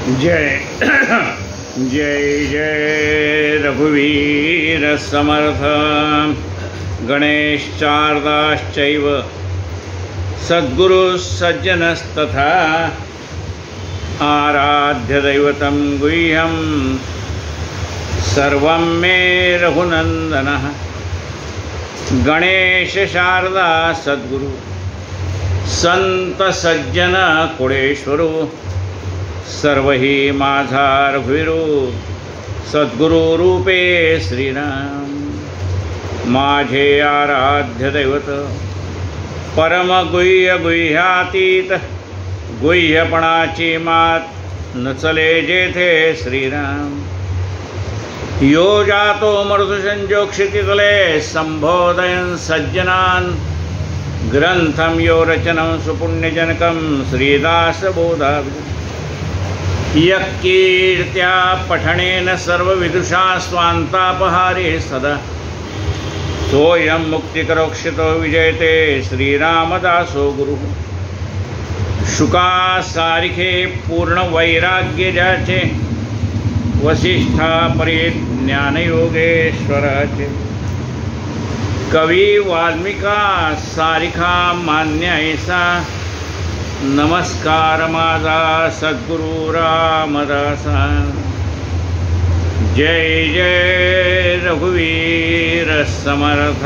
जय जय जय रघुवीर समर्थ गणेश शारदाश्चैव सद्गुरु सज्जनस्तथा आराध्य दैवतं गुह्यं सर्वं मे रघुनन्दनः। गणेश शारदा सद्गुरु संत सज्जन कुळेश्वरू सर्व ही माझा रघुवीरू सद्गुरु रूपे श्रीराम। माझे आराध्य दैवत परम गुह्य गुह्यातीत गुह्यपणाची मात नचले जेथे श्रीराम। यो जातो मृदुसंजोक्षितितले संबोधयन् सज्जनान् ग्रंथम यो रचनं सुपुण्यजनकं श्रीदासबोधाभिधम्। यकीर्त्या पठनेन सर्वविदुषा स्वान्तापहारे सदा सोऽयं मुक्तिकरोक्षितो विजयते श्रीरामदासो गुरुः। शुका सारिखे पूर्ण वैराग्य ज्याचे वसिष्ठा परिज्ञान योगेश्वराचे। कवी वाल्मिका सारिखा मान्य ऐसा नमस्कार माझा सद्गुरु रामदासा। जय जय रघुवीर समर्थ।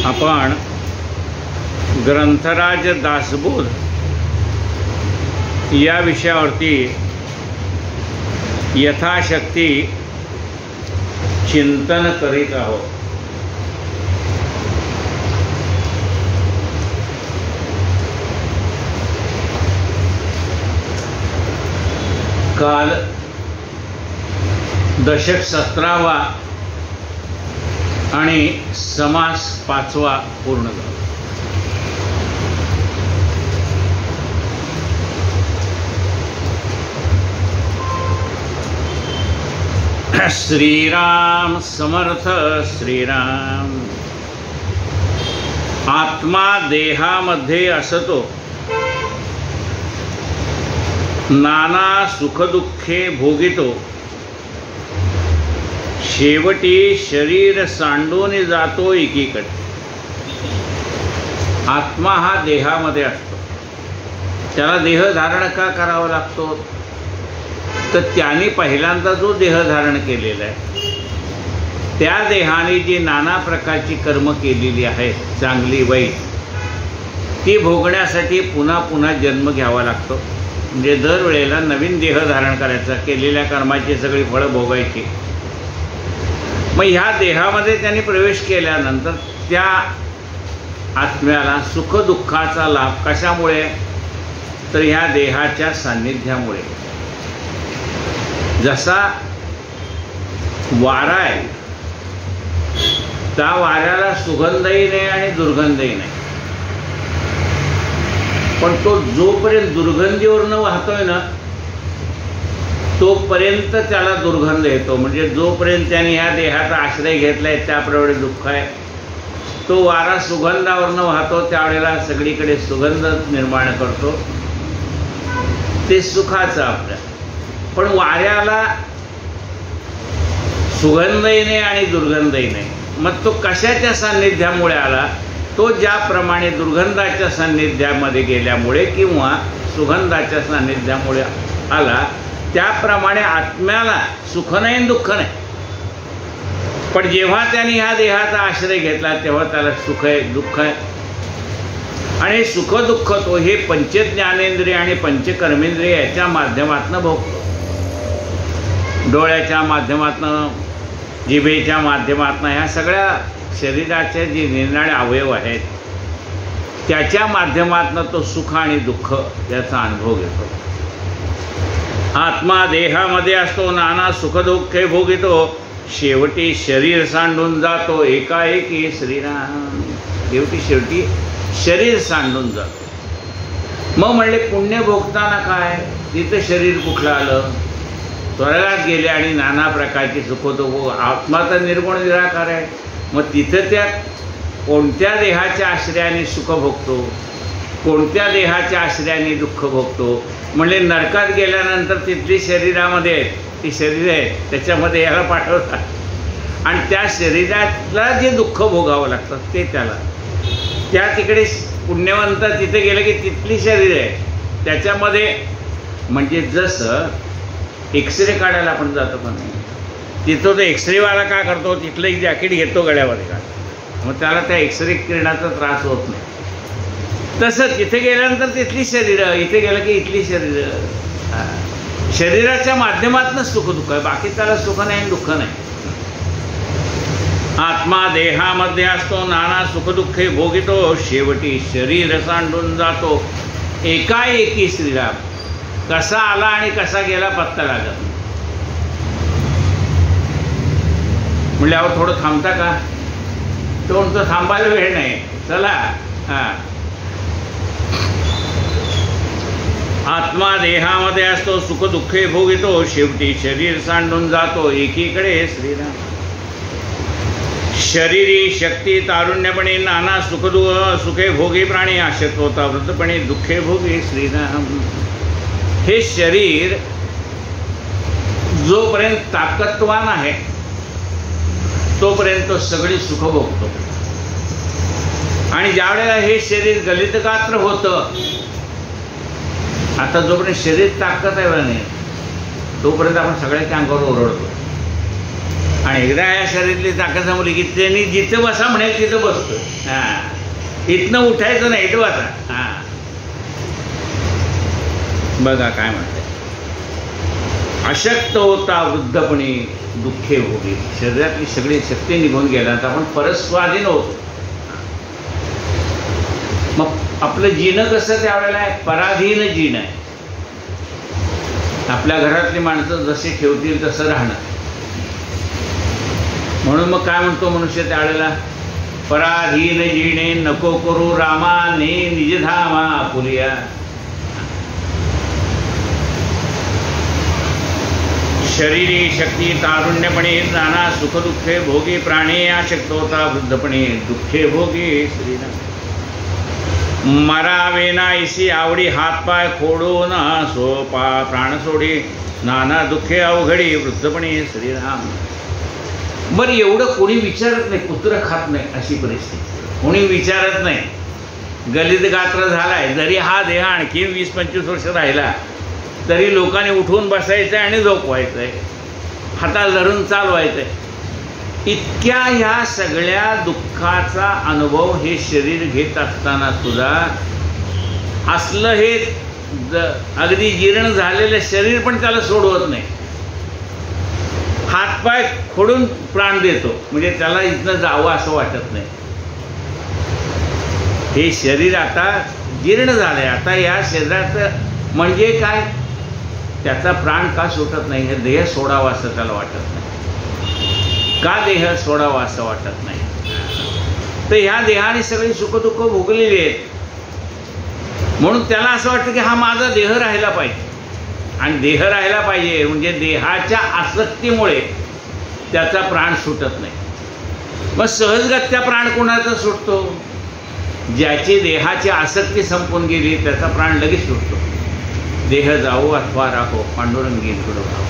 आपण ग्रंथराज दासबोध या विषयावरती यथाशक्ती चिंतन करीत आहोत। काल दशक 17वा आणि समास 5वा पूर्ण झाला। श्रीराम समर्थ श्रीराम। आत्मा देहामध्ये असतो, नाना सुखदुःखे भोगितो, शेवटी शरीर सांडून जातो एकीकडे। आत्मा हा देहामध्ये असतो, त्याला देह धारण का करावा लागतो तर त्याने पहिल्यांदा जो देह धारण केलेला आहे त्या देहाने जी नाना प्रकारची कर्म केलेली आहेत चांगली वाईट ती भोगण्यासाठी पुन्हा पुन्हा जन्म घ्यावा लागतो। म्हणजे दरवेळेला नवीन देह धारण करायचा, केलेल्या कर्माची सगळी फळं भोगायची। मग ह्या देहामध्ये त्यांनी प्रवेश केल्यानंतर त्या आत्म्याला सुखदुःखाचा लाभ कशामुळे तर ह्या देहाच्या सान्निध्यामुळे। जसा वारा आहे त्या वाऱ्याला सुगंधही नाही आणि दुर्गंधही नाही, पण तो जोपर्यंत दुर्गंधीवरनं वाहतोय ना तोपर्यंत त्याला दुर्गंध येतो। म्हणजे जोपर्यंत त्याने ह्या देहाचा आश्रय घेतलाय त्याप्रमाणे दुःख आहे। तो वारा सुगंधावरनं वाहतो त्यावेळेला सगळीकडे सुगंध निर्माण करतो, ते सुखाचं आपलं। पण वाऱ्याला सुगंधही नाही आणि दुर्गंधही नाही, मग तो कशाच्या सान्निध्यामुळे आला तो ज्याप्रमाणे दुर्गंधाच्या सान्निध्यामध्ये गेल्यामुळे किंवा सुगंधाच्या सान्निध्यामुळे आला त्याप्रमाणे आत्म्याला सुख नाही दुःख नाही। पण जेव्हा त्याने ह्या देहाचा आश्रय घेतला तेव्हा त्याला सुख आहे दुःख आहे। आणि सुख दुःख तो हे पंचज्ञानेंद्रिय आणि पंचकर्मेंद्रिय याच्या माध्यमातून भोगतो। डोळ्याच्या माध्यमातून, जिभेच्या माध्यमातून, ह्या सगळ्या शरीराचे जे निरनिराळे अवयव आहेत त्याच्या माध्यमातून तो सुख आणि दुःख याचा अनुभव घेतो। आत्मा देहामध्ये असतो, नाना सुखदुःखे भोगितो, शेवटी शरीर सांडून जातो एकाएकी श्रीराम। शेवटी शरीर सांडून जातं. मग म्हणले पुण्य भोगताना काय, तिथं शरीर कुठलं आलं, स्वर्गात गेले आणि नाना प्रकारची सुखदुःख. आत्मा तर निर्गुण निराकार आहे, मग तिथं त्या कोणत्या देहाच्या आश्रयाने सुख भोगतो, कोणत्या देहाच्या आश्रयाने दुःख भोगतो. म्हणजे नरकात गेल्यानंतर तिथली शरीरामध्ये ती शरीर आहे त्याच्यामध्ये याला पाठवतात आणि त्या शरीरातला जे दुःख भोगावं लागतं ते त्याला त्या तिकडे पुण्यवंत तिथे गेलं की तिथली शरीर आहे त्याच्यामध्ये. म्हणजे जसं एक्सरे काढायला आपण जातो पण तिथं तो एक्सरेवाला काय करतो, तिथलं एक जॅकेट घेतो गळ्यामध्ये का, मग त्याला त्या एक्सरे किरणाचा त्रास होत नाही. तसं तिथे गेल्यानंतर तिथली शरीरं, इथे गेलं की इथली शरीरं. शरीराच्या माध्यमातून सुख दुःख आहे, बाकी त्याला सुख नाही आणि दुःख नाही. आत्मा देहामध्ये असतो, नाना सुखदुःखे भोगितो, शेवटी शरीर सांडून जातो. एकाएकी श्रीराम कसा आला आणि कसा गेला पत्ता लागत. म्हणल्यावर थोडं थांबता का, तो म्हणतो थांबायला वेळ नाही, चला. आत्मा देहामध्ये असतो, सुख दुःखे भोगितो, शेवटी शरीर सांडून जातो. एकीकडे श्रीराम शरीरी शक्ती तारुण्यपणे नाना सुखे भोगी प्राणी, आशक्तता वृद्धपणे दुःखे भोगी श्रीराम. हे शरीर जोपर्यंत ताकदवान आहे तोपर्यंत तो सगळी सुख भोगतो आणि ज्यावेळेला हे शरीर गलितगात्र होतं, आता जोपर्यंत शरीर ताकद आहे नाही तोपर्यंत आपण सगळ्याच्या अंगावर ओरडतो आणि एकदा या शरीरातली ताकद जमली की त्यांनी जिथं बसा म्हणेल तिथं बसतो. इथनं उठायचं नाही, इथं बसा. बघा काय म्हणते, अशक्त होता वृद्धपणे दुःखे भोगी. शरीरातली सगळी शक्ती निघून गेल्यानंतर आपण परत स्वाधीन होतो. मग आपलं जीणं कसं त्यावेळेला आहे, पराधीन जीण आहे. आपल्या घरातली माणसं जशी ठेवतील तसं राहणं. म्हणून मग काय म्हणतो मनुष्य त्यावेळेला, पराधीन जीणे नको करू रामा, ने निजधामा पुरिया. शरीरी शक्ती तारुण्यपणे नाना सुखदुःखे भोगी प्राणी, आशक्त होता वृद्धपणे दुःखे भोगी श्रीराम. मरावे नाहीशी आवडी हातपाय खोडून सोपा प्राण सोडी, नाना दुःखे अवघडी वृद्धपणे श्रीराम. बरं एवढं कोणी विचारत नाही, कुत्रं खात नाही अशी परिस्थिती, कोणी विचारत नाही. गलित गात्र झालाय, जरी हा देह आणखी 20-25 वर्ष राहिला तरी लोकांनी उठून बसायचं आहे आणि झोपवायचं आहे, हाताला धरून चालवायचं आहे. इतक्या ह्या सगळ्या दुःखाचा अनुभव हे शरीर घेत असताना सुद्धा असलं हे अगदी जीर्ण झालेलं शरीर पण त्याला सोडवत नाही. हातपाय खोडून प्राण देतो, म्हणजे त्याला इथनं जावं असं वाटत नाही. हे शरीर आता जीर्ण झालंय, आता या शरीराचं म्हणजे काय, त्याचा प्राण का सुटत नाही, हे देह सोडावा असं त्याला वाटत नाही. का देह सोडावा असं वाटत नाही, तर ह्या देहाने सगळी सुखदुःख भोगलेली आहेत. म्हणून त्याला असं वाटतं की हा माझा देह राहिला पाहिजे, आणि देह राहिला पाहिजे म्हणजे देहाच्या आसक्तीमुळे त्याचा प्राण सुटत नाही. मग सहजगत्या प्राण कोणाचा सुटतो, ज्याची देहाची आसक्ती संपून गेली त्याचा प्राण लगेच सुटतो. देह जाओ अथवा राहो पांडुरंगी पुढं भाव.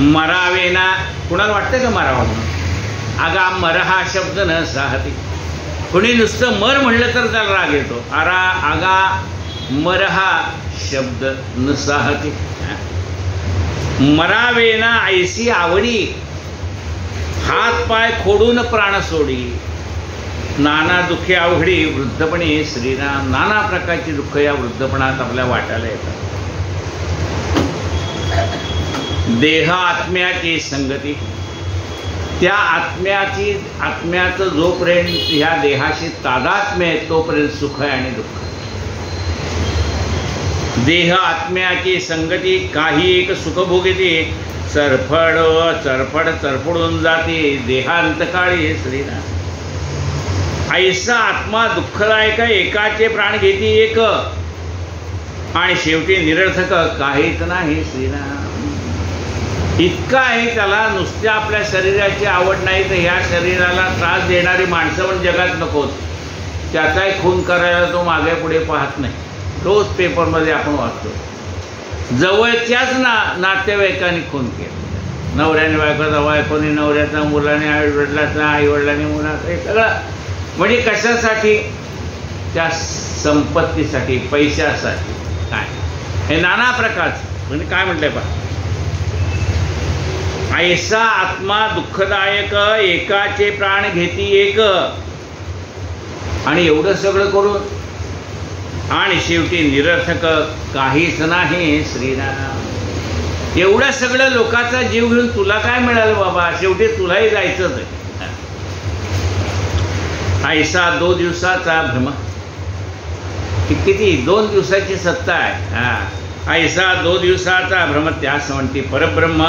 मरावे ना, कुणाला वाटतं का मरावा म्हणून, आगा मर हा शब्द न साहती. कुणी नुसतं मर म्हणलं तर त्याला राग येतो. आगा मर हा शब्द न साहती. मरावे ना ऐसी आवडी हात पाय खोडून प्राण सोडी, नाना दुःखे अवघडी वृद्धपणे श्रीराम. नाना प्रकारची दुःख या वृद्धपणात आपल्या वाटायला येतात. देह आत्म्याची संगती, त्या आत्म्याचं जोपर्यंत ह्या देहाशी तादात्म्य आहे तोपर्यंत सुख आहे आणि दुःख. देह आत्म्याची संगती काही एक सुख भोगती, चरफड चरफडून जाते देहांतकाळी श्रीराम. ऐसा आत्मा दुःखदायक एकाचे प्राण घेती एक, आणि शेवटी निरर्थक काहीच नाही श्रीराम. इतका आहे त्याला, नुसत्या आपल्या शरीराची आवड नाही तर ह्या शरीराला त्रास देणारी माणसं पण जगात नकोत. त्याचाही खून करायला तो मागे पुढे पाहत नाही. रोज पेपरमध्ये आपण वाचतो जवळच्याच नातेवाईकांनी खून केलं. नवऱ्याने बायकोचा, बायकोने नवऱ्याचा, मुलाने आईवडिलाचा, आईवडिलांनी मुलाचा, हे सगळं म्हणजे कशासाठी? त्या संपत्तीसाठी, पैशासाठी. काय हे नाना प्रकारचं. म्हणजे काय म्हटलंय पहा, ऐसा आत्मा दुःखदायक एकाचे प्राण घेती एक, आणि एवढं सगळं करून आणि शेवटी निरर्थक काहीच नाही श्रीराम. एवढं सगळं लोकांचा जीव घेऊन तुला काय मिळालं बाबा? शेवटी तुलाही जायचंच आहे. ऐसा 2 दिवसाचा भ्रम. किती 2 दिवसाची सत्ता आहे. ऐसा 2 दिवसाचा भ्रम, त्यास म्हणते परब्रह्म.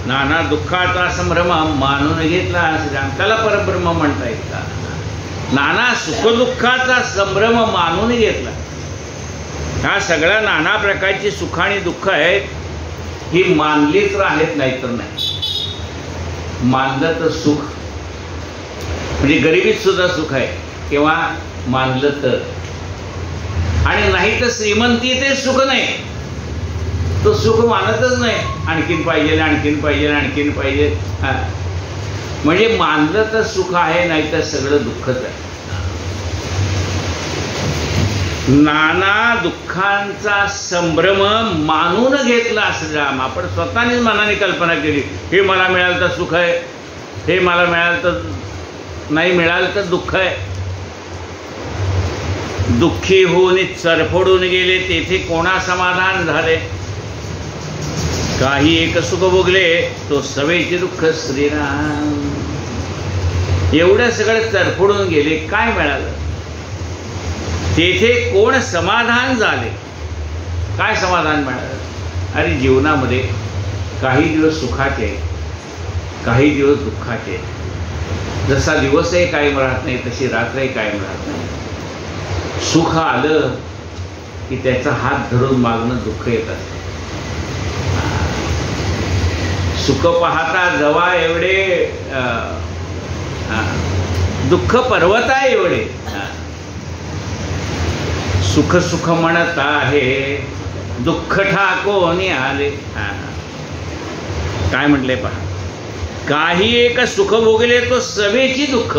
नाना दुःखाचा संभ्रम मानून घेतला श्रीराम. त्याला परब्रह्म म्हणता येत का? नाना सुखदुःखाचा संभ्रम मानून घेतला. हा सगळ्या नाना प्रकारची सुख आणि दुःख आहेत, ही मानली तर आहेत, नाहीतर नाही. मानलं तर सुख, म्हणजे गरिबीत सुद्धा सुख आहे किंवा मानलं तर, आणि नाही तर श्रीमंती ते सुख नाही. तो सुख मानतच नाही. आणखीन पाहिजे, आणखीन पाहिजे, आणखीन पाहिजे. म्हणजे मानलं तर सुख आहे, नाही तर सगळं दुःखच आहे. नाना दुःखांचा संभ्रम मानून घेतला श्रीराम. आपण स्वतःनेच मनाने कल्पना केली, हे मला मिळालं तर सुख आहे, हे मला मिळालं तर नाही मिळालं तर दुःख आहे. दुःखी होऊन चरफडून गेले, तेथे कोणा समाधान झाले. काही एक सुख भोगले, तो सवेचे दुःख श्रीराम. एवढं सगळं चरफडून गेले, काय मिळालं? तेथे कोण समाधान झाले? काय समाधान मिळालं? अरे जीवनामध्ये काही दिवस सुखाचे, काही दिवस दुःखाचे. जसा दिवसही कायम राहत नाही, तशी रात्रही कायम राहत नाही. सुख आलं की त्याचा हात धरून मागणं दुःख येत असतं. सुख पाहता जवा एवढे, दुःख पर्वता एवढे. सुख सुख म्हणत आहे, दुःख ठाकोनी आले. काय म्हटले पहा, काही एक सुख भोगले, तो सवेची दुःख.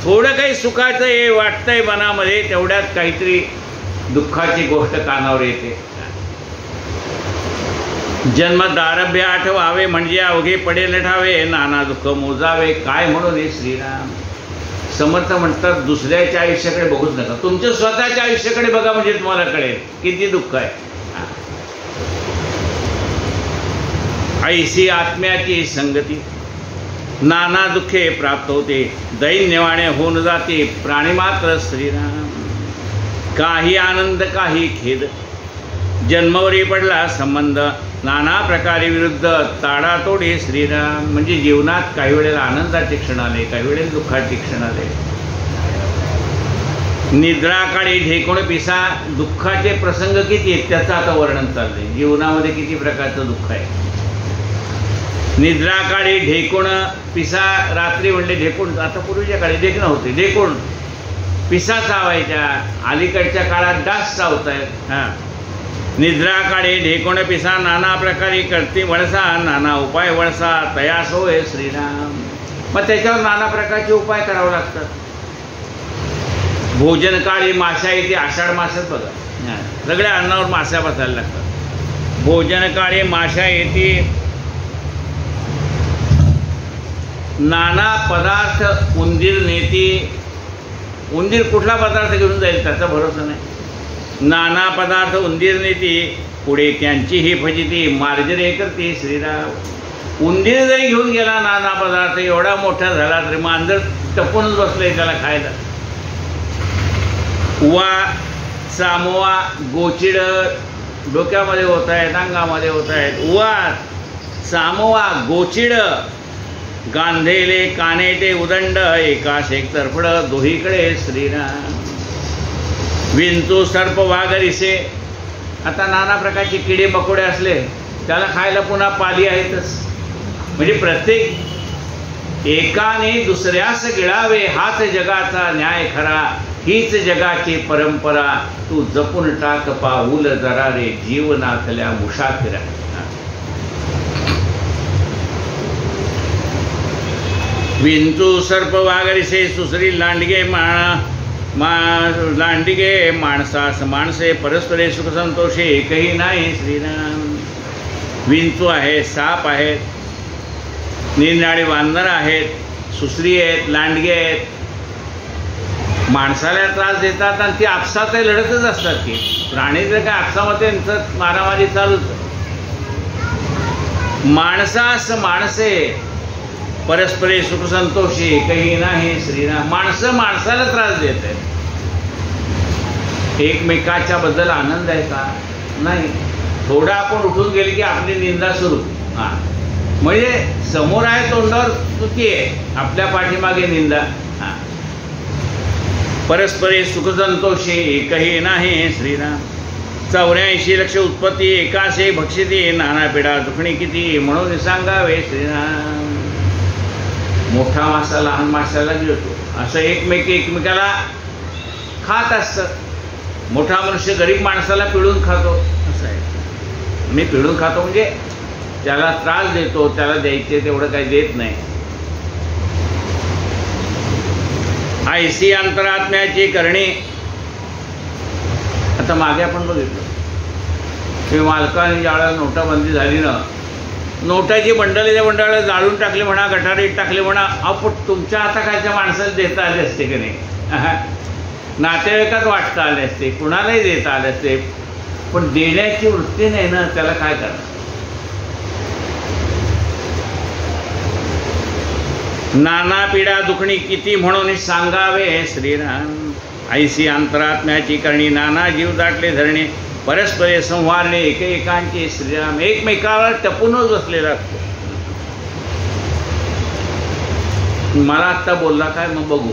थोडं काही सुखाचं हे वाटतंय मनामध्ये, तेवढ्यात काहीतरी दुःखाची गोष्ट कानावर येते. जन्म दारभ्य आठवावे, म्हणजे अवघे पडेल ठावे. नाना दुःख मोजावे, काय म्हणून हे श्रीराम. समर्थ म्हणतात, दुसऱ्याच्या आयुष्याकडे बघूच नका, तुमच्या स्वतःच्या आयुष्याकडे बघा, म्हणजे तुम्हाला कळेल किती दुःख आहे. ऐशी आत्म्याची संगती, नाना दुःखे प्राप्त होते. दैन्यवाणे होऊन जाते प्राणी मात्र श्रीराम. काही आनंद काही खेद, जन्मावरी पडला संबंध. नाना प्रकारे विरुद्ध ताडातोडे श्रीराम. म्हणजे जीवनात काही वेळेला आनंदाचे क्षण आले, काही वेळेला दुःखाचे क्षण आले. निद्राकाळी ढेकूण पिसा, दुःखाचे प्रसंग किती आहेत त्याचं आता वर्णन चाललंय. जीवनामध्ये किती प्रकारचं दुःख आहे. निद्राकाळी ढेकूण पिसा, रात्री म्हणले ढेकूण. आता पूर्वीच्या काळी ढेकणं होते, ढेकूण पिसा चावायच्या. अलीकडच्या काळात डास चावत आहेत. निद्रा काळे ढेकोण पिसा, नाना प्रकारे करते वळसा. नाना उपाय वळसा, तयास होय श्रीराम. मग त्याच्यावर नाना प्रकारचे उपाय करावे लागतात. भोजन काळी माशा येते. आषाढ मासात बघा सगळ्या अन्नावर माश्या बसायला लागतात. भोजन काळी माशा येते. नाना पदार्थ उंदीर नेती. उंदीर कुठला पदार्थ घेऊन जाईल त्याचा भरोसा नाही. नाना पदार्थ उंदीर नेती, पुढे त्यांचीही फजिती. मार्जरे करते श्रीराम. उंदीर जरी घेऊन गेला नाना पदार्थ, एवढा मोठा झाला तरी मांजर टपूनच बसलंय त्याला खायला. उवा सामोवा गोचिड डोक्यामध्ये होत आहेत, अंगामध्ये होत आहेत. उवा सामोवा गोचिड गांधेले काने ते उदंड एकाश एक तरफड दोहीकडे श्रीराम. विंचू सर्प वाघरिसे. आता नाना प्रकारचे किडे मकोडे असले त्याला खायला पुन्हा पाली आहेतच. म्हणजे प्रत्येक एकाने दुसऱ्यास गिळावे हाच जगाचा न्याय खरा. हीच जगाची परंपरा तू जपून टाक पाऊल जरा रे जीवनातल्या मुसाफिरा. विंचू सर्प वाघरिसे सुसरी लांडगे लांडगे माणसास माणसे परस्परे सुख संतोषे एकही नाही श्रीराम. विंचू आहे, साप आहेत, निरनाळी वानर आहेत, सुसरी आहेत, लांडगे आहेत. माणसाला त्रास देतात आणि ती आपसात लढतच असतात. की प्राणी जर काय आपसामध्ये त्यांचं मारामारी चालूच. माणसास माणसे परस्परे सुख संतोषी एकही नाही श्रीराम. माणसं माणसाला त्रास देत आहेत. एकमेकाच्या बद्दल आनंद आहे का? नाही. थोडं आपण उठून गेले की आपली निंदा सुरू. म्हणजे समोर आहे तोंडावर स्तुती आहे, आपल्या पाठीमागे निंदा. परस्परे सुख संतोषी एकही नाही श्रीराम. 84 लक्ष उत्पत्ती एकाशे भक्षिती नाना पिढा दुखणी किती म्हणून सांगावे श्रीराम. मोठा मासा लहान माशाला गिळतो असं एकमेकाला खात असतात. मोठा मनुष्य गरीब माणसाला पिळून खातो असं आहे. मी पिळून खातो म्हणजे त्याला त्रास देतो, त्याला द्यायचे तेवढं काही देत नाही. ऐसी अंतरात्म्याची करणी. आता मागे आपण बघितलं की मालकाने ज्यावेळेला नोटाबंदी झाली ना, नोटाची बंडल त्या बंडाला जाळून टाकले म्हणा, गटारीत टाकले म्हणा. आपण तुमच्या हाताखालच्या माणसाला देता आले असते की नाही? नातेवाईकात वाटता आले असते, कुणालाही देता आले असते. पण देण्याची वृत्ती नाही ना, त्याला काय करणार? नाना पिढा दुखणी किती म्हणून सांगावे श्रीराम. ऐसी अंतरात्म्याची करणी नाना जीव दाटले धरणे परस्परे संवारणे एकेकांचे श्रीराम. एकमेकावर टपूनच बसलेला असतो. मला आत्ता बोलला काय, मग बघू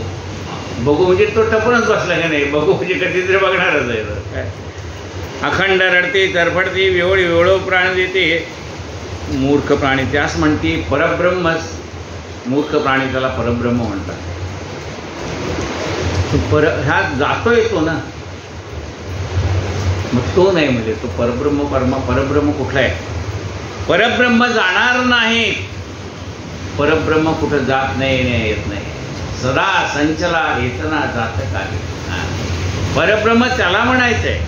बघू म्हणजे तो टपूनच बसला की नाही? बघू म्हणजे कधीतरी बघणारच आहे काय. अखंड रडते तरफडते विवळी विवळो प्राण देते. मूर्ख प्राणी त्यास म्हणते परब्रह्मच. मूर्ख प्राणी त्याला परब्रह्म म्हणतात. तो ह्या जातोय तो ना, मग तो नाही म्हणजे तो परब्रह्म. परब्रह्म कुठला आहे? परब्रह्म जाणार नाही. परब्रह्म कुठं जात नाही, येत नाही. सदा संचला येतना जात काही. परब्रह्म त्याला म्हणायचंय.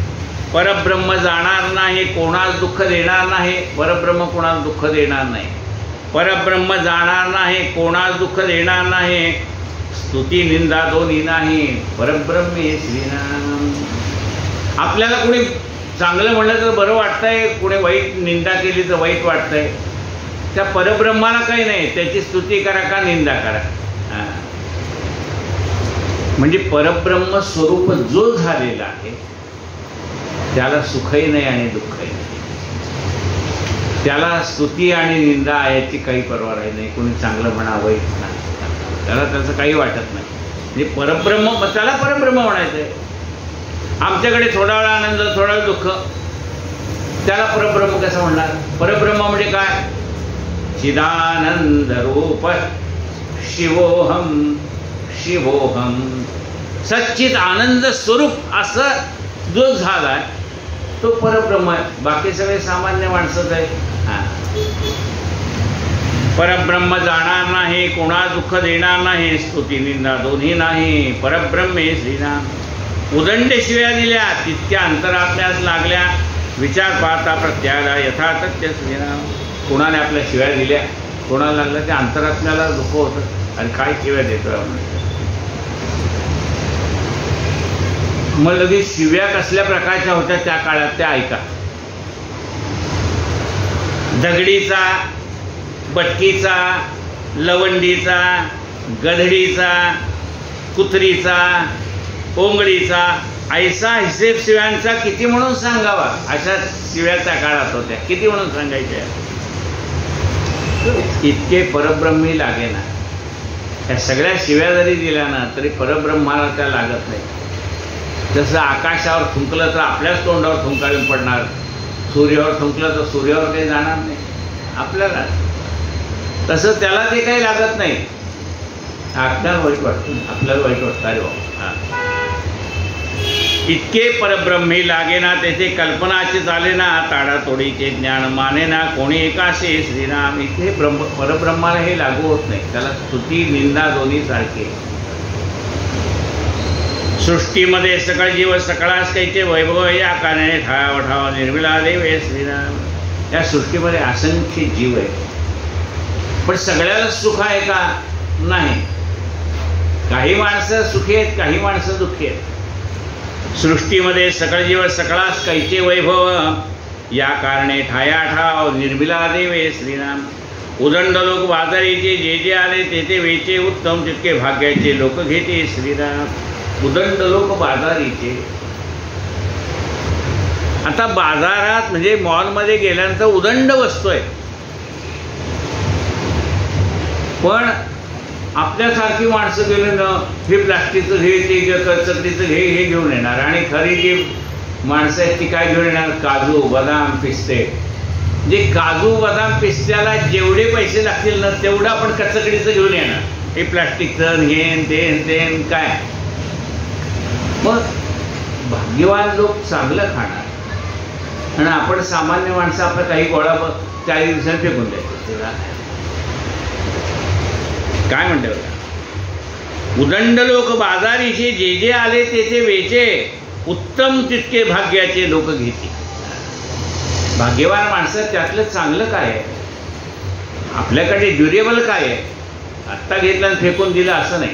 परब्रह्म जाणार नाही, कोणास दुःख देणार नाही. परब्रह्म कोणास दुःख देणार नाही. परब्रह्म जाणार नाही, कोणास दुःख देणार नाही. स्तुती निंदा दोन्ही नाही. परब्रह्मे श्रीराम. आपल्याला कोणी चांगलं म्हणलं तर बरं वाटतंय, कोणी वाईट निंदा केली तर वाईट वाटतंय. त्या परब्रह्माला काही नाही, त्याची स्तुती करा का निंदा करा. म्हणजे परब्रह्म स्वरूप जो झालेला आहे त्याला सुखही नाही आणि दुःखही नाही. त्याला स्तुती आणि निंदा याची काही पर्वा राही नाही. कोणी चांगलं म्हणा वाईट नाही, त्याला त्याचं काही वाटत नाही. म्हणजे परब्रह्म, त्याला परब्रह्म म्हणायचंय. आमच्याकडे थोडा वेळ आनंद थोडा वेळ दुःख, त्याला परब्रह्म कसं म्हणणार? परब्रह्म म्हणजे काय? चिदानंद रूप शिवोहम शिवोहम. सच्चित आनंद स्वरूप असं जो झालाय तो परब्रह्म आहे. बाकी सगळे सामान्य माणसंच आहे. परब्रह्म जाणार नाही, कोणा दुःख देणार नाही. स्तुती निंदा दोन्ही नाही. परब्रह्मे श्रीराम. उदंड शिव्या दिल्या तितक्या अंतरात्म्यास लागल्या. विचार पाहता प्रत्याला यथातथ्य श्रीराम. कोणाने आपल्या शिव्या दिल्या, कोणाला लागलं त्या अंतरात्म्याला दुःख होतं. आणि काय शिव्या देतोय आपण? मग लगेच शिव्या कसल्या प्रकारच्या होत्या त्या काळात त्या ऐका. दगडीचा, बटकीचा, लवंडीचा, गधडीचा, कुत्रीचा, ओंगळीचा ऐसा हिसेब शिव्यांचा किती म्हणून सांगावा. अशा शिव्या त्या काळात होत्या. किती म्हणून सांगायच्या. इतके परब्रह्मी लागेना. त्या सगळ्या शिव्या जरी दिल्या ना तरी परब्रह्माला त्या लागत नाही. जसं आकाशावर थुंकलं तर आपल्याच तोंडावर थुंकाळून पडणार, सूर्यावर थुंकलं तर सूर्यावर काही जाणार नाही आपल्याला. तसं त्याला ते काही लागत नाही. आपल्याला वाईट वाटतं, आपल्याला वाईट वाटतं. अरे बाबा, इतके परब्रह्मी लागेना त्याचे कल्पनाचे चालेना, ताडातोडीचे ज्ञान मानेना कोणी एकाशे श्रीराम. इथे परब्रह्माला हे लागू होत नाही. त्याला स्तुती निंदा दोन्ही सारखे. सृष्टीमध्ये सकळ जीव सकळास कैचे वैभव या कारणे ठाव ठाव निर्मिला देवे श्रीराम. या सृष्टीमध्ये असंख्य जीव आहे, पण सगळ्याला सुख आहे का? नाही. काही माणसं सुखी आहेत, काही माणसं दुःखी आहेत. सृष्टीमध्ये सकळ जीव सकळास कैचे वैभव या कारणे ठाया ठाव निर्मिला देवे श्रीराम. उदंड लोक बाजारीचे जे जे आले ते ते वेचे, उत्तम तितके भाग्याचे लोक घेते श्रीराम. उदंड लोक बाजारीचे. आता बाजारात म्हणजे मॉलमध्ये गेल्यानंतर उदंड वस्तू आहे, पण आपल्यासारखी माणसं गेले ना हे प्लास्टिकचं घे, ते कचकरीचं घे, हे घेऊन येणार. आणि खरी जी माणसं आहेत ती काय घेऊन येणार? काजू बदाम पिस्ते. जे काजू बदाम पिस्त्याला जेवढे पैसे लागतील ना तेवढं आपण कचकरीचं घेऊन येणार. हे प्लास्टिकचं घेन ते काय. मग भाग्यवान लोक चांगलं खाणार आणि आपण सामान्य माणसं आपलं काही गोळा 40 दिवसांनी फेकून द्यायचं. काय म्हणते बघा, उदंड लोक बाजारीचे जे जे आले ते ते वेचे, उत्तम तितके भाग्याचे लोक घेते. भाग्यवान माणसं त्यातलं चांगलं काय आहे, आपल्याकडे ड्युरेबल काय आहे. आत्ता घेतलं आणि फेकून दिलं असं नाही.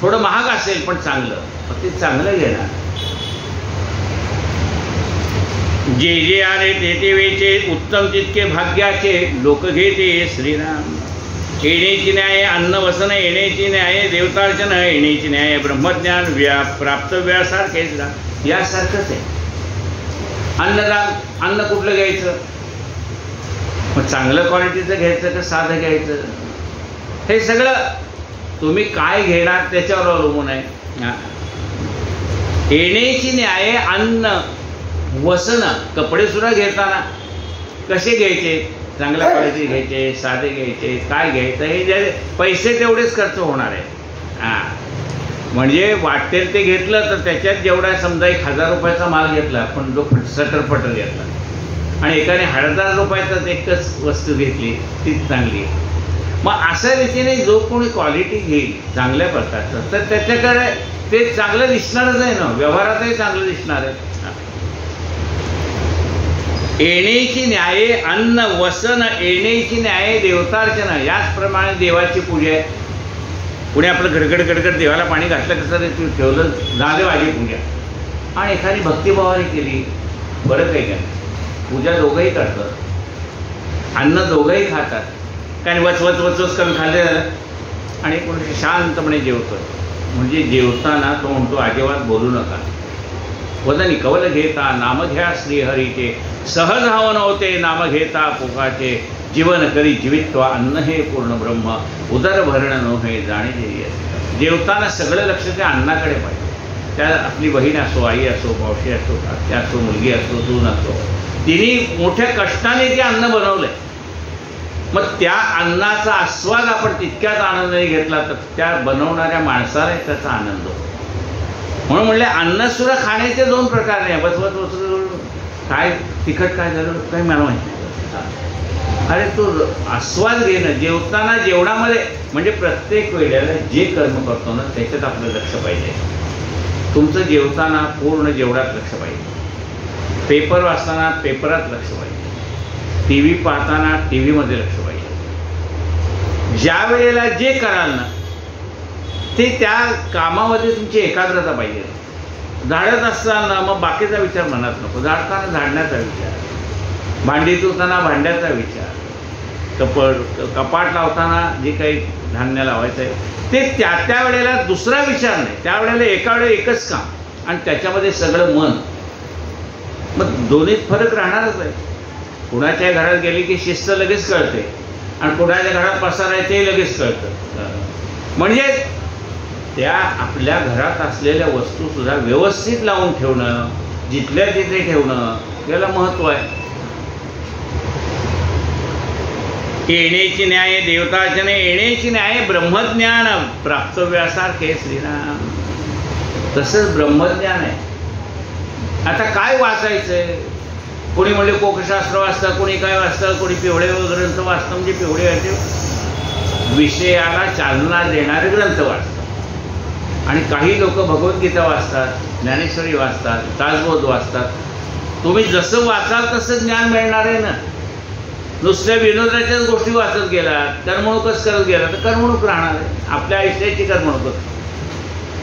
थोडं महाग असेल पण चांगलं, मग ते चांगलं घेणार. जे जे आले ते ते वेचे, उत्तम तितके भाग्याचे लोक घेते श्रीराम. येण्याची न्याय अन्न वसन, येण्याची न्याय देवतार्चन, येण्याची न्याय ब्रह्मज्ञान प्राप्त व्यासारखेच यासारखंच आहे. अन्नदान, अन्न कुठलं घ्यायचं? मग चांगलं क्वालिटीचं घ्यायचं का साधं घ्यायचं? हे सगळं तुम्ही काय घेणार त्याच्यावर अवलंबून आहे. येण्याची न्याय अन्न वसन, कपडे सुद्धा घेताना कसे घ्यायचे? चांगल्या क्वालिटी घ्यायचे, साधे घ्यायचे, काय घ्यायचं हे जे पैसे तेवढेच खर्च होणार आहे. म्हणजे वाटेल ते घेतलं तर त्याच्यात जेवढा समजा 1000 रुपयाचा माल घेतला पण जो सटरपटर घेतला आणि एकाने 1000 रुपयाचाच एकच वस्तू घेतली तीच चांगली. मग अशा रीतीने जो कोणी क्वालिटी घेईल चांगल्या प्रकारचं तर त्याच्याकडे ते चांगलं दिसणारच आहे ना, व्यवहारातही चांगलं दिसणार आहे. येण्याची न्याय अन्न वसन, येण्याची न्याय देवतार्चन. याचप्रमाणे देवाची पूजा आहे. पुणे आपलं गडगड गडगड देवाला पाणी घातलं कसं ठेवलं झालं माझी पूजा. आणि एखादी भक्तिभावाने केली बरं काही काय. पूजा दोघंही करतात, अन्न दोघंही खातात. कारण वचवच वचवच करून खाल्ले आणि कोणी शांतपणे जेवतो. म्हणजे जेवताना तो म्हणतो अजिबात बोलू नका. वदनी कवल घेता नाम घ्या श्रीहरीचे, सहज हवन होते नाम घेता पोकाचे. जीवन करी जीवित्व अन्न हे पूर्ण ब्रह्म, उदर भरण नो हे जाणे. जेवताना सगळं लक्ष त्या अन्नाकडे पाहिजे. त्या आपली बहीण असो, आई असो, मावशी असो, आत्या असो, मुलगी असो, सून असो, तिने मोठ्या कष्टाने ते अन्न बनवलंय. मग त्या अन्नाचा आस्वाद आपण तितक्याच आनंदाने घेतला तर त्या बनवणाऱ्या माणसाला त्याचा आनंद होतो. म्हणून म्हणले अन्न सुद्धा खाण्याचे 2 प्रकार नाही. बसवत बसवत काय तिखट काय झालं काही मला माहिती नाही. अरे तो आस्वाद घेणं जेवताना जेवणामध्ये म्हणजे प्रत्येक वेळेला जे कर्म करतो ना त्याच्यात आपलं लक्ष पाहिजे. तुमचं जेवताना पूर्ण जेवणात लक्ष पाहिजे. पेपर वाचताना पेपरात लक्ष पाहिजे. टी व्ही पाहताना टी व्हीमध्ये लक्ष पाहिजे. ज्या वेळेला जे कराल ना ते त्या कामामध्ये तुमची एकाग्रता पाहिजे. झाडत असताना मग बाकीचा विचार मनात नको. झाडताना झाडण्याचा विचार, भांडी धुताना भांड्याचा विचार, कपाट लावताना जे काही धान्य लावायचं आहे ते त्या वेळेला दुसरा विचार नाही. त्यावेळेला एका वेळेला एकच काम आणि त्याच्यामध्ये सगळं मन. मग दोन्हीत फरक राहणारच आहे. कुणाच्या घरात गेली की शिस्त लगेच कळते. आणि कुणाच्या घरात पसार आहे ते लगेच कळतं. म्हणजे त्या आपल्या घरात असलेल्या वस्तूसुद्धा व्यवस्थित लावून ठेवणं, जिथल्या तिथे ठेवणं, याला महत्त्व आहे. येण्याची न्याय देवताचने, येण्याची न्याय ब्रह्मज्ञान प्राप्तव्यासारखे श्रीराम. तसंच ब्रह्मज्ञान आहे. आता काय वाचायचंय? कोणी म्हणले कोकशास्त्र वाचतं, कोणी काय वाचतं, कोणी पिवळे ग्रंथ वाचतं. म्हणजे पिवळे म्हणजे विषयाला चालना देणारे ग्रंथ वाचतात. आणि काही लोक भगवद्गीता वाचतात, ज्ञानेश्वरी वाचतात, दासबोध वाचतात. तुम्ही जसं वाचाल तसं ज्ञान मिळणार आहे ना. नुसत्या विनोदाच्याच गोष्टी वाचत गेलात, करमणूकच करत गेला तर करमणूक राहणार आहे, आपल्या आयुष्याची करमणूक.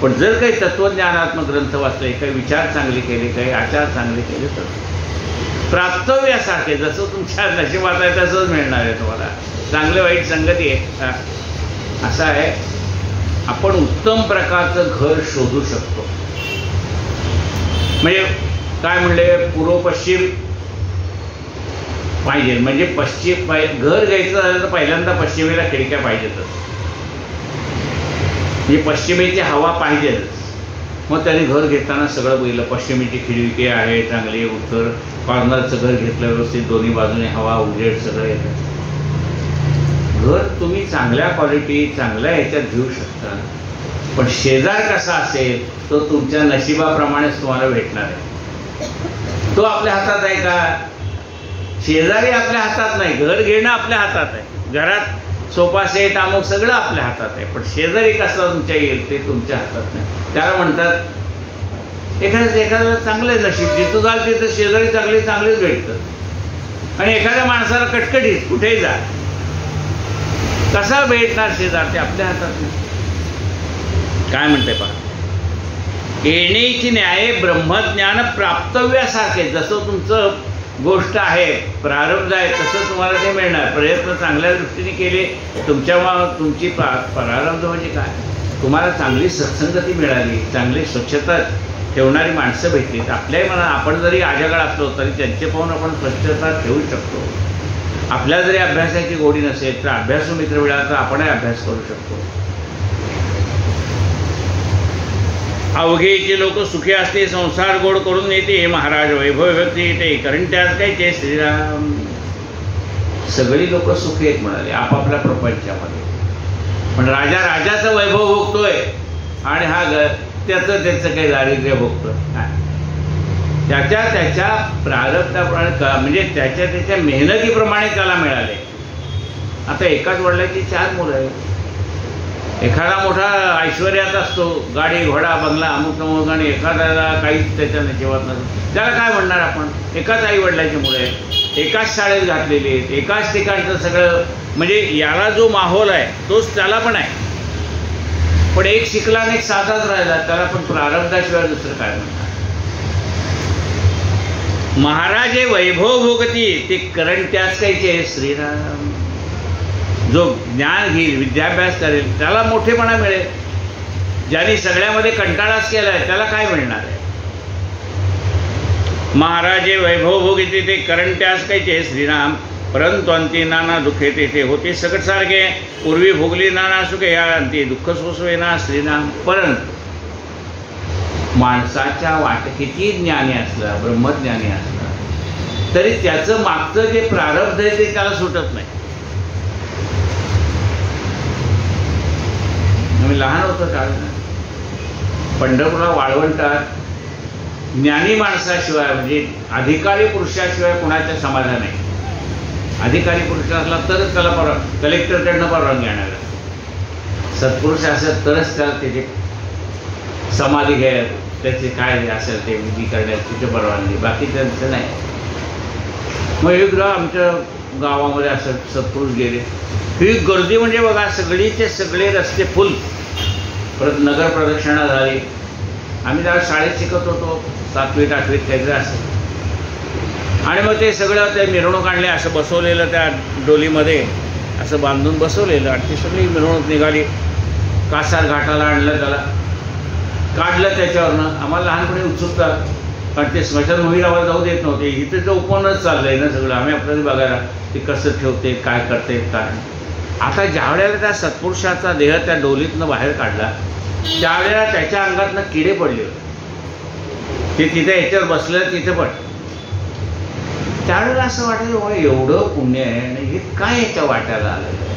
पण जर काही तत्वज्ञानात्मक ग्रंथ वाचले, काही विचार चांगले केले, काही आचार चांगले केले तर प्राप्तव्यासारखे जसं तुमच्या नशिबात आहे तसंच मिळणार आहे तुम्हाला. चांगले वाईट संगती आहे. असं आहे, आपण उत्तम प्रकारचं घर शोधू शकतो. म्हणजे काय म्हणले, पूर्व पश्चिम पाहिजे. म्हणजे पश्चिम घर घ्यायचं झालं तर पहिल्यांदा पश्चिमेला खिडक्या पाहिजेतच. म्हणजे पश्चिमेची हवा पाहिजेच. मग त्याने घर घेताना सगळं बघितलं, पश्चिमेची खिडकी आहे चांगली, उत्तर कॉर्नरचं घर घेतलं व्यवस्थित, दोन्ही बाजूने हवा उजेड सगळं येतं. घर तुम्ही चांगल्या क्वालिटी चांगल्या ह्याच्यात घेऊ शकता. पण शेजार कसा असेल तो तुमच्या नशिबाप्रमाणेच तुम्हाला भेटणार आहे. तो आपल्या हातात आहे का? शेजारी आपल्या हातात नाही. घर घेणं आपल्या हातात आहे. घरात सोफा सेट अमुक सगळं आपल्या हातात आहे. पण शेजारी कसा तुमच्या येईल ते तुमच्या हातात नाही. त्याला म्हणतात एखाद्याला चांगलं नशीब, जिथं जाल तिथं शेजारी चांगलेच भेटतं. आणि एखाद्या माणसाला कटकटीत कुठेही जा, कसा भेटणार शेजार ते आपल्या हातात नाही. काय म्हणते पहा, येण्याची न्याय ब्रह्मज्ञान प्राप्तव्यासारखे. जसं तुमचं गोष्ट आहे, प्रारब्ध आहे, तसं तुम्हाला ते मिळणार. प्रयत्न चांगल्या दृष्टीने केले तुमची प्रारब्ध म्हणजे काय, तुम्हाला चांगली सत्संगती मिळाली, चांगली स्वच्छता ठेवणारी माणसं भेटली. आपल्याही म्हणा, आपण जरी आजगळ असलो तरी त्यांचे पाहून आपण स्वच्छता ठेवू शकतो. आपल्याला जरी अभ्यासाची गोडी नसेल तर अभ्यासू मित्र मिळाला तर आपणही अभ्यास करू शकतो. अवघेचे लोक सुखी असते, संसार गोड करून येते, महाराज वैभव व्यक्ती येते, कारण त्यात काय ते श्रीराम. सगळी लोक सुखी आहेत म्हणाले आपापल्या प्रपंचामध्ये. पण राजा राजाचं वैभव भोगतोय आणि हा त्याचं काही दारिद्र्य भोगतोय. त्याच्या प्रारब्धाप्रमाणे म्हणजे त्याच्या मेहनतीप्रमाणे त्याला मिळाले. आता एकाच वडिलांची 4 मुलं आहेत. एखादा मोठा ऐश्वर्यात असतो, गाडी घोडा बंगला अमुक तमुक, आणि एखाद्याला काहीच त्याच्या नशिबात नसतं. त्याला काय म्हणणार आपण? एकाच आई वडिलांची मुलं आहेत, एकाच शाळेत घातलेली आहेत, एकाच ठिकाणचं सगळं. म्हणजे याला जो माहोल आहे तोच त्याला पण आहे. पण एक शिकला आणि एक साधाच राहिला, त्याला पण प्रारब्धाशिवाय दुसरं काय म्हणणार. महाराजे वैभव भोगती, ते करण त्याच काहीचे श्रीराम. जो ज्ञान घेईल, विद्याभ्यास करेल, त्याला मोठेपणा मिळेल. ज्यांनी सगळ्यामध्ये कंटाळाच केलाय त्याला काय मिळणार आहे. महाराजे वैभव भोगती, ते करण त्याच काहीचे श्रीराम. परंतु अंती नाना दुःखे तेथे होते सकट सारखे. पूर्वी भोगली नाना सुखे, या अंती दुःख सोसवे ना श्रीराम. परंतु माणसाच्या वाट किती ज्ञानी असला, ब्रह्मज्ञानी असला, तरी त्याचं मागचं जे प्रारब्ध आहे ते त्याला सुटत नाही. आम्ही लहान होतो त्यावेळेला पंढरपूरला वाळवंटात ज्ञानी माणसाशिवाय म्हणजे अधिकारी पुरुषाशिवाय कोणाच्या समाधान नाही. अधिकारी पुरुष असला तरच त्याला कलेक्टरकडनं परवानगी आणायला. सत्पुरुष असेल तरच त्याला त्याची समाधी घ्यायला, त्याचे काय असेल ते विधी करण्यात तिथे परवानगी, बाकी त्यांचं नाही. मग एकदा आमच्या गावामध्ये असं सत्पुरुष गेले. ही गर्दी म्हणजे बघा, सगळीचे सगळे रस्ते फुल. परत नगर प्रदक्षिणा झाली. आम्ही त्याला शाळेत शिकत होतो, 7वीत 8वीत काहीतरी असं. आणि मग ते सगळं ते मिरवणूक आणले, असं बसवलेलं त्या डोलीमध्ये असं बांधून बसवलेलं. आणि ती सगळी मिरवणूक निघाली. कासार घाटाला आणलं, त्याला काढलं त्याच्यावरनं. आम्हाला लहानपणी उत्सुकता, कारण ते स्मशानभूमीला आम्हाला जाऊ देत नव्हते. इथे जो उपवनच चाललंय ना सगळं, आम्ही आपल्याला बघायला ते कसं ठेवते, काय करते, काय. आता ज्या वेळेला त्या सत्पुरुषाचा देह त्या डोलीतनं बाहेर काढला त्यावेळेला त्याच्या अंगातनं किडे पडले होते. ते तिथे याच्यावर बसलं तिथे पण त्यावेळेला असं वाटलं एवढं पुण्य आहे आणि हे काय याच्या वाट्याला आलेलं आहे.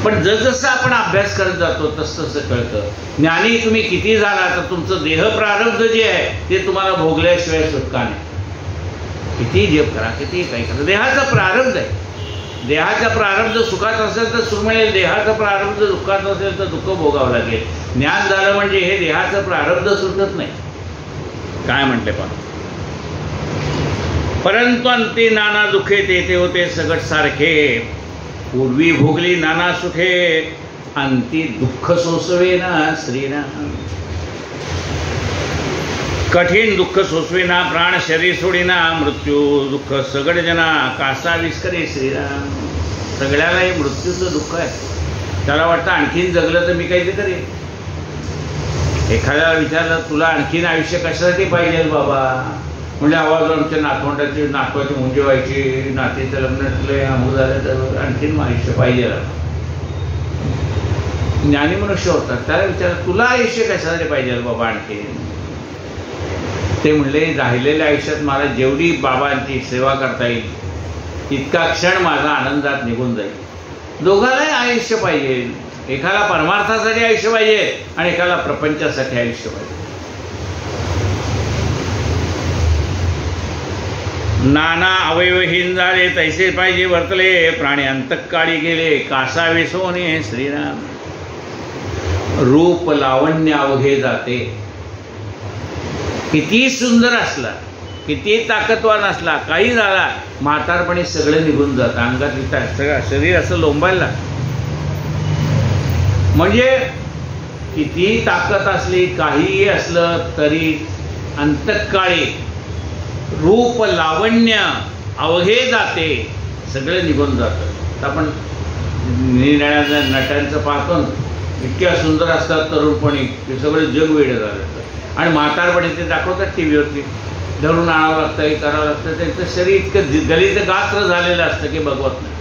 पण जसजसं आपण अभ्यास करत जातो तसं कळतं. ज्ञानी तुम्ही किती झाला तर तुमचं देह प्रारब्ध जे आहे ते तुम्हाला भोगल्याशिवाय सुटका नाही. किती जप करा, किती काही करा, देहाचा प्रारब्ध आहे. देहाचा प्रारब्ध सुखात असेल तर सुख मिळेल, देहाचं प्रारब्ध दुःखात असेल तर दुःख भोगावं लागेल. ज्ञान झालं म्हणजे हे देहाचं प्रारब्ध सुटत नाही. काय म्हटले पण परंतु अंती नाना दुःखे तेथे होते सगट सारखे. पूर्वी भोगली नाना सुखे अंती दुःख सोसवेना श्रीराम. कठीण दुःख सोसवेना प्राण शरीर सोडीना मृत्यू दुःख सगळ जना कासा विस्करे श्रीराम. सगळ्यालाही मृत्यूचं दुःख आहे. त्याला वाटतं आणखीन जगलं तर मी काहीतरी करेन. एखाद्याला विचारलं तुला आणखीन आयुष्य कशासाठी पाहिजे बाबा, म्हणजे आवाज आमच्या नातवंडाची नातवाची मुंजी व्हायची, नातीचं लग्न ठरलंय, अमुक झालं तर आणखीन आयुष्य पाहिजे. ज्ञानी मनुष्य होतात त्याला विचारलं तुला आयुष्य कशासाठी पाहिजे बाबा आणखीन. ते म्हणले राहिलेल्या आयुष्यात मला जेवढी बाबांची सेवा करता येईल इतका क्षण माझा आनंदात निघून जाईल. दोघांनाही आयुष्य पाहिजे. एकाला परमार्थासाठी आयुष्य पाहिजे आणि एकाला प्रपंचासाठी आयुष्य पाहिजे. नाना अवयवहीन झाले तैसे पाहिजे वर्तले प्राणी अंतकाळी गेले कासा विसोने श्रीराम. रूप लावण्य अवघे जाते. किती सुंदर असला, किती ताकदवान असला, काही झाला म्हातारपणी सगळं निघून जातं. अंगात सगळं शरीर असं लोंबायला. म्हणजे किती ताकद असली काहीही असलं तरी अंतकाळी रूप लावण्य अवघे जाते, सगळं निघून जातं. आपण निराळ्या नटांचं पाहतो, इतक्या सुंदर असतात तरुणपणी ते सगळं जग वेडं झालं. आणि म्हातारपणी ते दाखवतात टी व्हीवरती, धरून आणावं लागतं, हे करावं लागतं. त्यांचं शरीर इतकं गलित गात्र झालेलं असतं की बघवत नाही.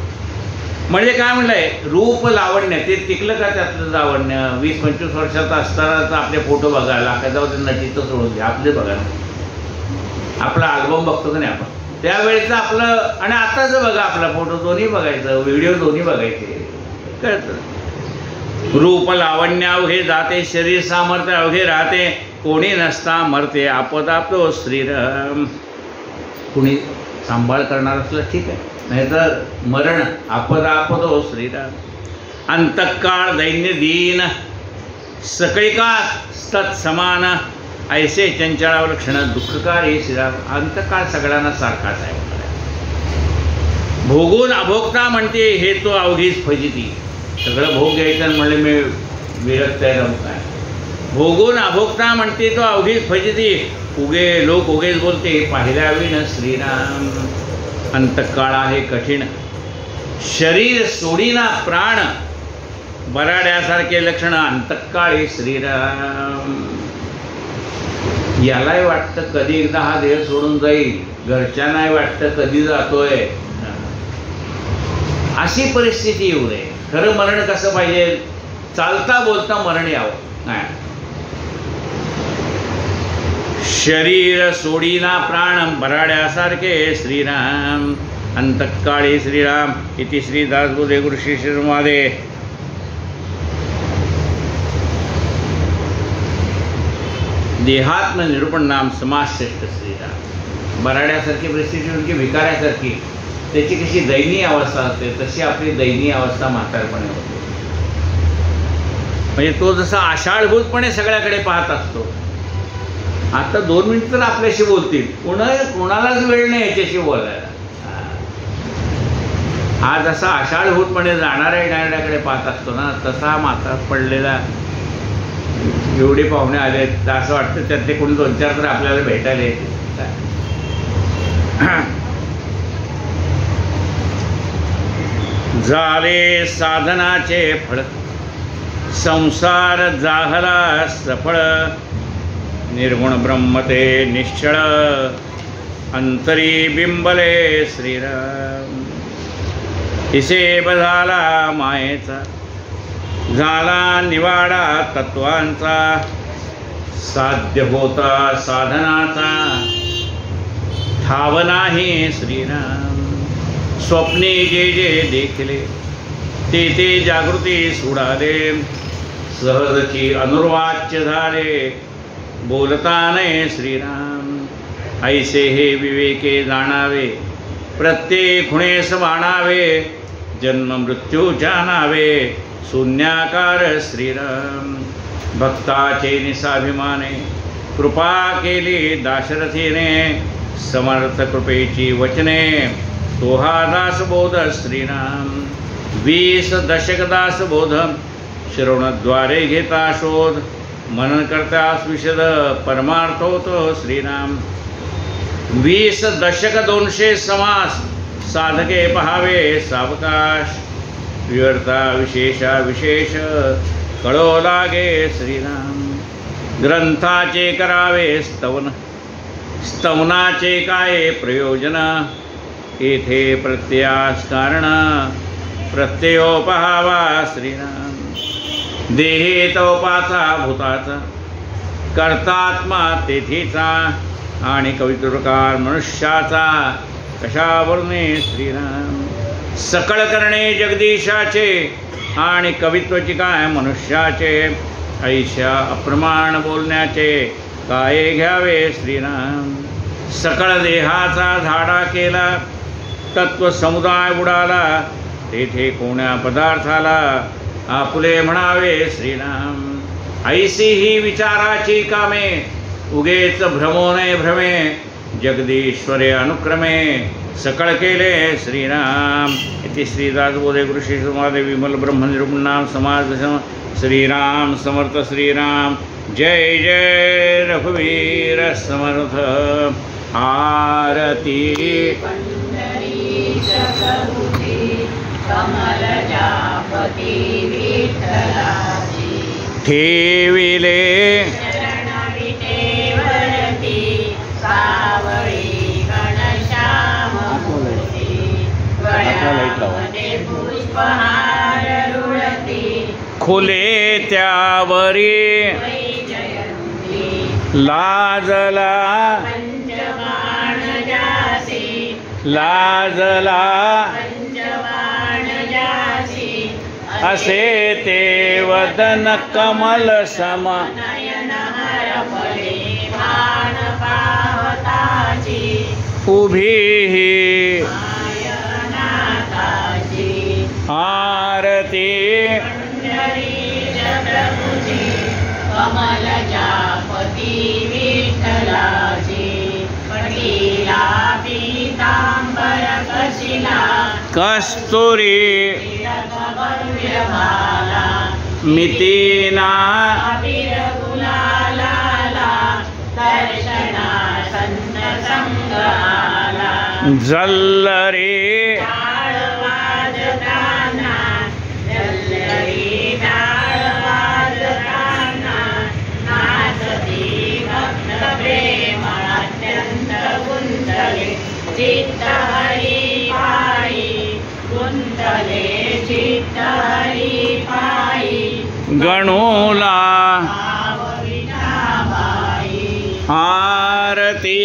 म्हणजे काय म्हणलंय रूप लावण्य ते टिकलं का त्यातलं लावण्य. 20-25 वर्षाचा असतानाच आपले फोटो बघायला काय जाऊ ते नटीचं सोडून द्या, आपले बघायला. आपला अल्बम बघतो का नाही आपण त्यावेळेचं आपलं आणि आताचं बघा आपला फोटो दोन्ही बघायचं, व्हिडिओ दोन्ही बघायचे, कळतं. रूप लावण्य अवघे जाते शरीर सामर्थ्य अवघे राहते कोणी नसता मरते आपदापतो श्रीराम. कुणी सांभाळ करणार असलं ठीक आहे, नाहीतर मरण आपदापतो श्रीराम. अंतकाळ दैन्य दीन सकळिकाळ तत्समान ऐसे चंचळावर क्षण दुःखकारी श्रीराम. अंतकाळ सगळ्यांना सारखाच आहे. भोगून अभोगता म्हणते हे तो अवघीच फजिती. सगळं भोग घ्यायचं म्हणले मी विरक्त आहे काय. भोगून अभोगता म्हणते तो अवघीच फजिती. उगे लोक उगेच बोलते पाहिल्या विण श्रीराम. अंतकाळ आहे कठीण शरीर सोडीना प्राण बराड्यासारखे लक्षण अंतकाळी श्रीराम. यालाही वाटतं कधी एकदा हा देह सोडून जाईल, घरच्यांनाही वाटतं कधी जातोय. अशी परिस्थिती येऊ नये. खरं मरण कसं पाहिजे, चालता बोलता मरण यावं नाही. शरीर सोडीना प्राण बराड्यासारखे श्रीराम. अंतकाळी श्रीराम. इति श्री दासबोधे गुरु श्री श्रीमादे. देहात्म निरूपण नाम समाजश्रेष्ठ श्रीराम. बराड्यासारखी परिस्थिती म्हणजे भिकाऱ्यासारखी त्याची कशी दयनीय अवस्था असते तशी आपली दयनीय अवस्था म्हातारपणे होते. म्हणजे तो जसा आषाढभूतपणे सगळ्याकडे पाहत असतो. आता 2 मिनिट तर आपल्याशी बोलतील, कोणालाच वेळ नाही याच्याशी बोलायला. हा जसा आषाढभूतपणे जाणाऱ्या येणाऱ्याकडे पाहत असतो ना तसा माता पडलेला. एवढे पाहुणे आले तर असं वाटतं त्यात ते कोणी 2-4 तर आपल्याला भेटायला येते. झाले साधनाचे फळ संसार जाहला सफळ. निर्गुण ब्रह्मते निश्चळ अंतरी बिंबले श्रीराम। हिसेब झाला मायेचा, झाला निवाडा तत्वांचा, साध्य होता साधनाचा, ठाव नाही श्रीराम। स्वप्ने जे जे देखले ते ते जागृती सुडाले, सहजची अनुर्वाच्य झाले बोलता नये श्रीराम। ऐसे हे विवेके जाणावे, प्रत्येक खुणेस बाणावे, जन्म मृत्यू जाणावे शून्याकार श्रीराम। भक्ताचे निसाभिमाने कृपा केली दाशरथीने, समर्थ कृपेची वचने तो हा दासबोध श्रीराम। 20 दशक दासबोध श्रवणद्वारे घेता शोध, मनन करतास विशद परमार्थोतो श्रीराम। 20 दशक 200 समास साधके पहावे सावकाश, विवर्ता विशेषा विशेष कळो लागे श्रीराम। ग्रंथाचे करावे स्तवन, स्तवनाचे काय प्रयोजन, येथे प्रत्ययास कारण प्रत्ययो पहावा श्रीराम। देहे तवपाचा भूताचा, कर्तात्मा तेथीचा, आणि कवितुरकार मनुष्याचा कशा वर्णे श्रीराम। सकळ करणे जगदीशाचे, आणि कवित्वची काय मनुष्याचे, ऐशा अप्रमाण बोलण्याचे काय घ्यावे श्रीराम। सकळ देहाचा झाडा केला, तत्व समुदाय बुडाला, तेथे कोण्या पदार्थाला आपुले म्हणावे श्रीराम। ऐसी ही विचाराची कामे, उगेच भ्रमो नये भ्रमे, जगदीश्वरे अनुक्रमे सकळ केले श्रीराम। इति श्रीदासबोधे गुरुशिष्यसंवादे विमल ब्रह्मनिरूपणाम समाज श्रीराम समर्थ श्रीराम। जय जय रघुवीर समर्थ। आरती ठेविले खुले त्यावरी, लाजला लाजला असे ते वदन कमल सम, उभी ही आरती कस्तुरी मितीना, जल्लरी गणूला आरती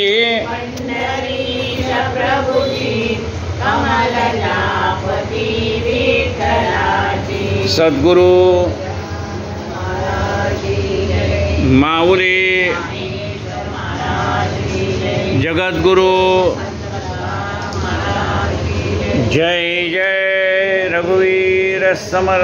सद्गुरु माऊली जगद्गुरु जय जय रघुवीर समर्थ।